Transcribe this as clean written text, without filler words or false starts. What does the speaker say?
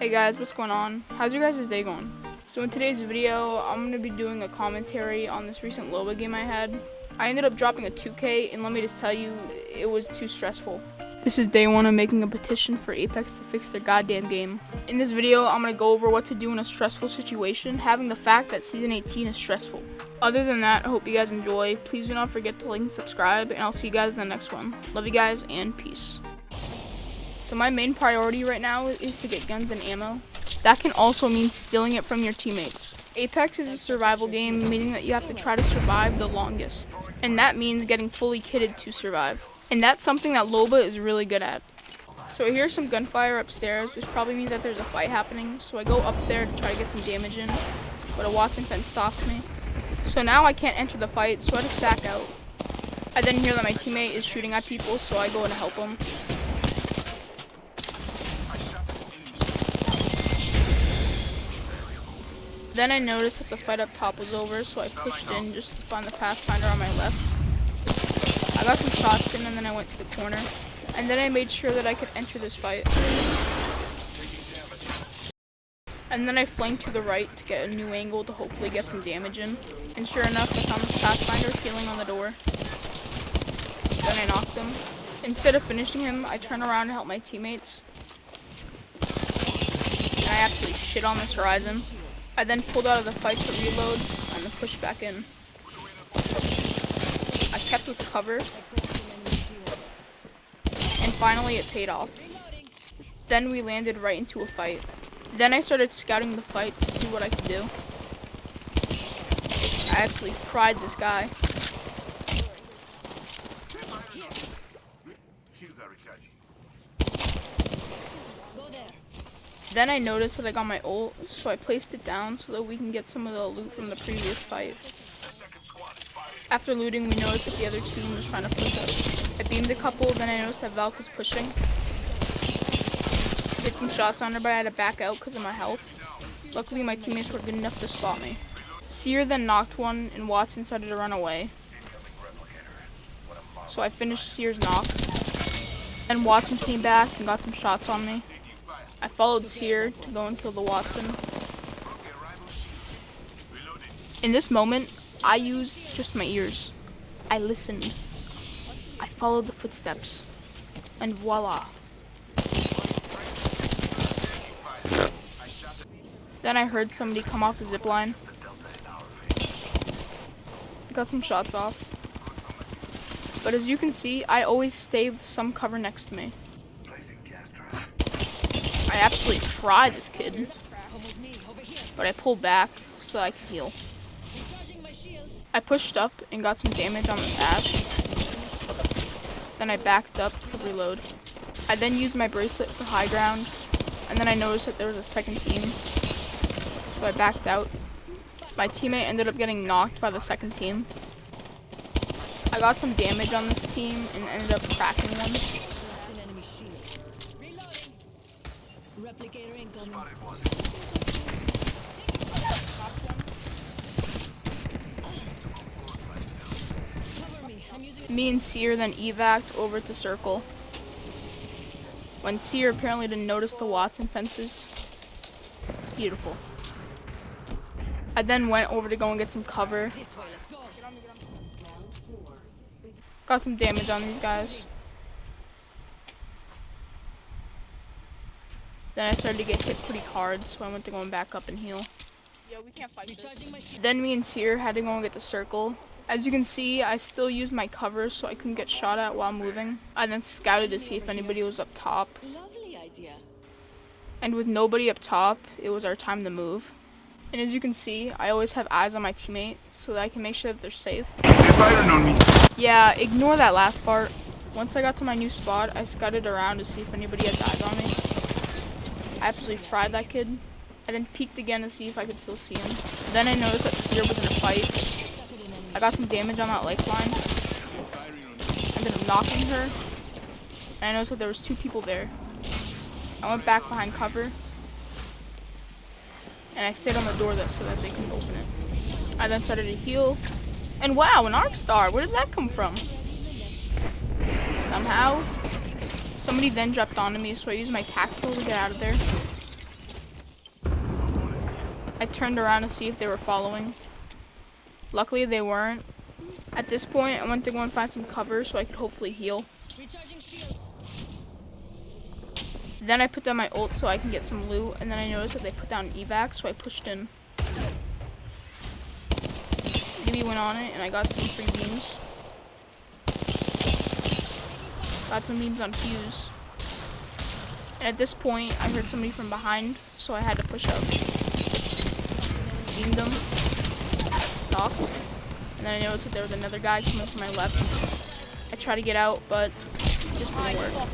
Hey guys, what's going on? How's your guys' day going? So in today's video, I'm going to be doing a commentary on this recent Loba game I had. I ended up dropping a 2K, and let me just tell you, it was too stressful. This is day one of making a petition for Apex to fix their goddamn game. In this video, I'm going to go over what to do in a stressful situation, having the fact that Season 18 is stressful. Other than that, I hope you guys enjoy. Please do not forget to like and subscribe, and I'll see you guys in the next one. Love you guys, and peace. So my main priority right now is to get guns and ammo. That can also mean stealing it from your teammates. Apex is a survival game, meaning that you have to try to survive the longest. And that means getting fully kitted to survive. And that's something that Loba is really good at. So I hear some gunfire upstairs, which probably means that there's a fight happening. So I go up there to try to get some damage in, but a Watson fence stops me. So now I can't enter the fight, so I just back out. I then hear that my teammate is shooting at people, so I go in to help him. Then I noticed that the fight up top was over, so I pushed in just to find the Pathfinder on my left. I got some shots in, and then I went to the corner. And then I made sure that I could enter this fight. And then I flanked to the right to get a new angle to hopefully get some damage in. And sure enough, I found this Pathfinder healing on the door. Then I knocked him. Instead of finishing him, I turned around to help my teammates. And I absolutely shit on this Horizon. I then pulled out of the fight to reload and then pushed back in. I kept with cover. And finally it paid off. Then we landed right into a fight. Then I started scouting the fight to see what I could do. I actually fried this guy. Then I noticed that I got my ult, so I placed it down so that we can get some of the loot from the previous fight. After looting, we noticed that the other team was trying to push us. I beamed a couple, then I noticed that Valk was pushing. Hit some shots on her, but I had to back out because of my health. Luckily, my teammates were good enough to spot me. Seer then knocked one, and Watson started to run away. So I finished Seer's knock. Then Watson came back and got some shots on me. I followed Seer to go and kill the Watson. In this moment, I used just my ears. I listened. I followed the footsteps. And voila. Then I heard somebody come off the zip line. Got some shots off. But as you can see, I always stay with some cover next to me. I absolutely fried this kid, but I pulled back so I could heal. I pushed up and got some damage on this Ash. Then I backed up to reload. I then used my bracelet for high ground, and then I noticed that there was a second team, so I backed out. My teammate ended up getting knocked by the second team. I got some damage on this team and ended up cracking one. Replicator incoming. Me and Seer then evac'd over to Circle. When Seer apparently didn't notice the Watson fences. Beautiful. I then went over to go and get some cover. Got some damage on these guys. Then I started to get hit pretty hard, so I went to go and back up and heal. Yeah, we can't fight this. Then me and Seer had to go and get the Circle. As you can see, I still used my cover so I couldn't get shot at while moving. I then scouted to see if anybody was up top. Lovely idea. And with nobody up top, it was our time to move. And as you can see, I always have eyes on my teammate so that I can make sure that they're safe. Yeah, ignore that last part. Once I got to my new spot, I scouted around to see if anybody has eyes on me. I absolutely fried that kid. I then peeked again to see if I could still see him. Then I noticed that Seer was in a fight. I got some damage on that lifeline. I ended up knocking her. And I noticed that there was two people there. I went back behind cover. And I stayed on the door so that they couldn't open it. I then started to heal. And wow, an arc star! Where did that come from? Somehow, Somebody then dropped onto me, so I used my tactical to get out of there. I turned around to see if they were following. Luckily, they weren't. At this point, I went to go and find some cover so I could hopefully heal. Recharging shields. Then I put down my ult so I can get some loot, and then I noticed that they put down evac, so I pushed in. Maybe went on it, and I got some free beams. Got some beams on fuse. And at this point, I heard somebody from behind, so I had to push up. Beamed them. Knocked. And then I noticed that there was another guy coming from my left. I tried to get out, but it just didn't work.